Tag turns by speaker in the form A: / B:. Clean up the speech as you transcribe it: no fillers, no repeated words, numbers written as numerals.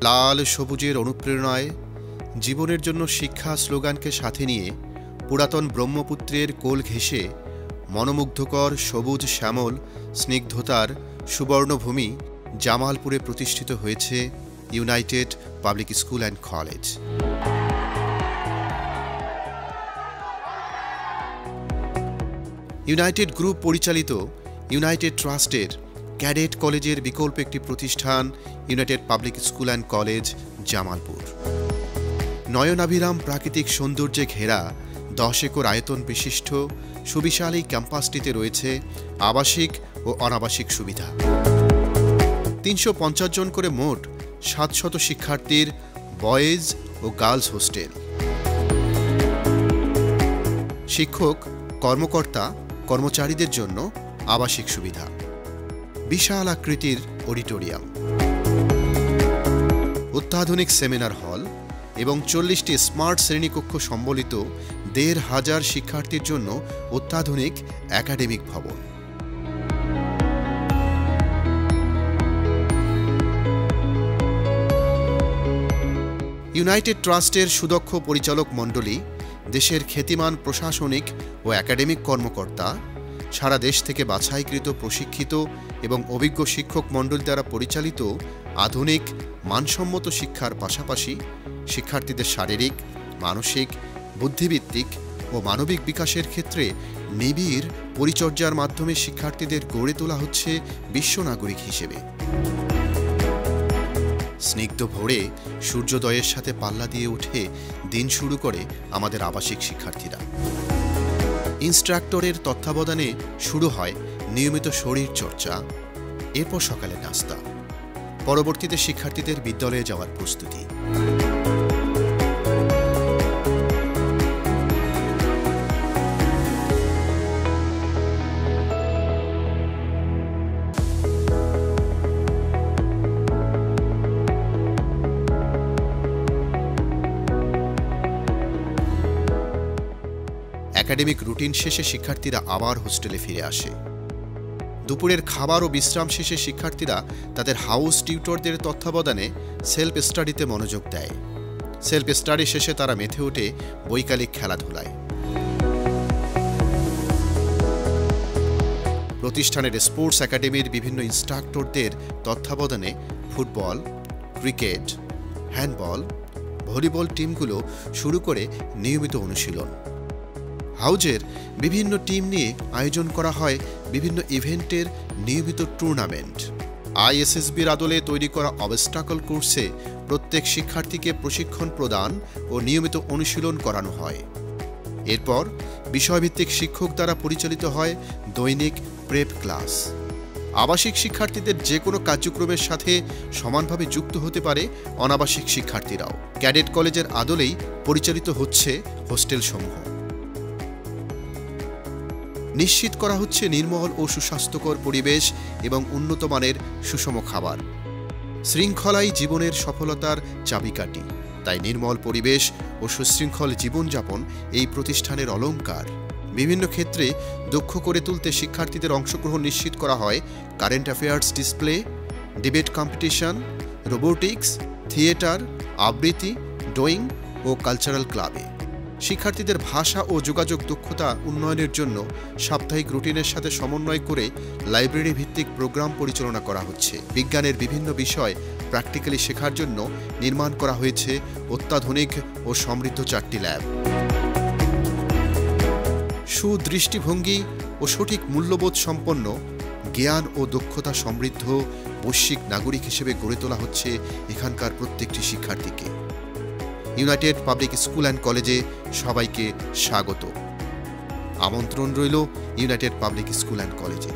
A: লাল সবুজের অনুপ্রেরণায় জীবনের জন্য শিক্ষা স্লোগানকে সাথে নিয়ে পুরাতন ব্রহ্মপুত্রের কোল ঘেঁষে মনোমুগ্ধকর সবুজ শ্যামল স্নিগ্ধতার সুবর্ণভূমি জামালপুরে প্রতিষ্ঠিত হয়েছে United Public School and College. United Group পরিচালিত ইউনাইটেড ট্রাস্টের ক্যাডেট কলেজের বিকল্প একটি প্রতিষ্ঠান United Public School and College Jamalpur. নয়নাভিরাম প্রাকৃতিক সৌন্দর্যে ঘেরা 10 একর আয়তন বিশিষ্ট সুবিশাল এই ক্যাম্পাসটিতে রয়েছে আবাসিক ও অনাবাসিক সুবিধা। 350 জন করে মোট 700 শিক্ষার্থীর বয়েজ ও গার্লস হোস্টেল। শিক্ষক, কর্মকর্তা, কর্মচারীদের জন্য আবাসিক সুবিধা। বিশাল আকৃতির অডিটোরিয়াম, অত্যাধুনিক সেমিনার হল এবং 40টি স্মার্ট শ্রেণীকক্ষ সম্বলিত 1500 শিক্ষার্থীর জন্য অত্যাধুনিক একাডেমিক ভবন। ইউনাইটেড ট্রাস্টের সুদক্ষ পরিচালক মণ্ডলী, দেশের খ্যাতিমান প্রশাসনিক ও একাডেমিক কর্মকর্তা, সারা দেশ থেকে বাছাইকৃত প্রশিক্ষিত এবং অভিজ্ঞ শিক্ষক মণ্ডলী দ্বারা পরিচালিত আধুনিক মানসম্মত শিক্ষার পাশাপাশি শিক্ষার্থীদের শারীরিক, মানসিক, বুদ্ধিভিত্তিক ও মানবিক বিকাশের ক্ষেত্রে নিবিড় পরিচর্যার মাধ্যমে শিক্ষার্থীদের গড়ে তোলা হচ্ছে বিশ্বনাগরিক হিসেবে। স্নিগ্ধ ভোরে সূর্যোদয়ের সাথে পাল্লা দিয়ে উঠে দিন শুরু করে আমাদের আবাসিক শিক্ষার্থীরা। ইনস্ট্রাক্টরের তত্ত্বাবধানে শুরু হয় নিয়মিত শরীর চর্চা, এরপর সকালে নাস্তা, পরবর্তীতে শিক্ষার্থীদের বিদ্যালয়ে যাওয়ার প্রস্তুতি। একাডেমিক রুটিন শেষে শিক্ষার্থীরা আবার হোস্টেলে ফিরে আসে। দুপুরের খাবার ও বিশ্রাম শেষে শিক্ষার্থীরা তাদের হাউস টিউটরদের তত্ত্বাবধানে সেলফ স্টাডিতে মনোযোগ দেয়। সেলফ স্টাডি শেষে তারা মেতে ওঠে বৈকালিক খেলাধুলায়। প্রতিষ্ঠানের স্পোর্টস একাডেমির বিভিন্ন ইনস্ট্রাক্টরদের তত্ত্বাবধানে ফুটবল, ক্রিকেট, হ্যান্ডবল, ভলিবল টিমগুলো শুরু করে নিয়মিত অনুশীলন। হাউজের বিভিন্ন টিম নিয়ে আয়োজন করা হয় বিভিন্ন ইভেন্টের নিয়মিত টুর্নামেন্ট। আইএসএসবির আদলে তৈরি করা অবস্টাকল কোর্সে প্রত্যেক শিক্ষার্থীকে প্রশিক্ষণ প্রদান ও নিয়মিত অনুশীলন করানো হয়। এরপর বিষয়ভিত্তিক শিক্ষক দ্বারা পরিচালিত হয় দৈনিক প্রেপ ক্লাস। আবাসিক শিক্ষার্থীদের যে কোনো কার্যক্রমের সাথে সমানভাবে যুক্ত হতে পারে অনাবাসিক শিক্ষার্থীরাও। ক্যাডেট কলেজের আদলেই পরিচালিত হচ্ছে হোস্টেলসমূহ। নিশ্চিত করা হচ্ছে নির্মল ও সুস্বাস্থ্যকর পরিবেশ এবং উন্নত মানের সুষম খাবার। শৃঙ্খলাই জীবনের সফলতার চাবিকাঠি, তাই নির্মল পরিবেশ ও সুশৃঙ্খল জীবনযাপন এই প্রতিষ্ঠানের অলংকার। বিভিন্ন ক্ষেত্রে দক্ষ করে তুলতে শিক্ষার্থীদের অংশগ্রহণ নিশ্চিত করা হয় current affairs display, debate competition, robotics, theatre, আবৃত্তি, ড্রয়িং ও কালচারাল ক্লাবে। শিক্ষার্থীদের ভাষা ও যোগাযোগ দক্ষতা উন্নয়নের জন্য সাপ্তাহিক রুটিনের সাথে সমন্বয় করে লাইব্রেরি ভিত্তিক প্রোগ্রাম পরিচালনা করা হচ্ছে। বিজ্ঞানের বিভিন্ন বিষয় প্র্যাকটিক্যালি শেখার জন্য নির্মাণ করা হয়েছে অত্যাধুনিক ও সমৃদ্ধ 4টি ল্যাব। সুদৃষ্টিভঙ্গি ও সঠিক মূল্যবোধ সম্পন্ন, জ্ঞান ও দক্ষতা সমৃদ্ধ বৈশ্বিক নাগরিক হিসেবে গড়ে তোলা হচ্ছে এখানকার প্রত্যেকটি শিক্ষার্থীকে। ইউনাইটেড পাবলিক স্কুল অ্যান্ড কলেজে সবাইকে স্বাগত। আমন্ত্রণ রইল ইউনাইটেড পাবলিক স্কুল অ্যান্ড কলেজে।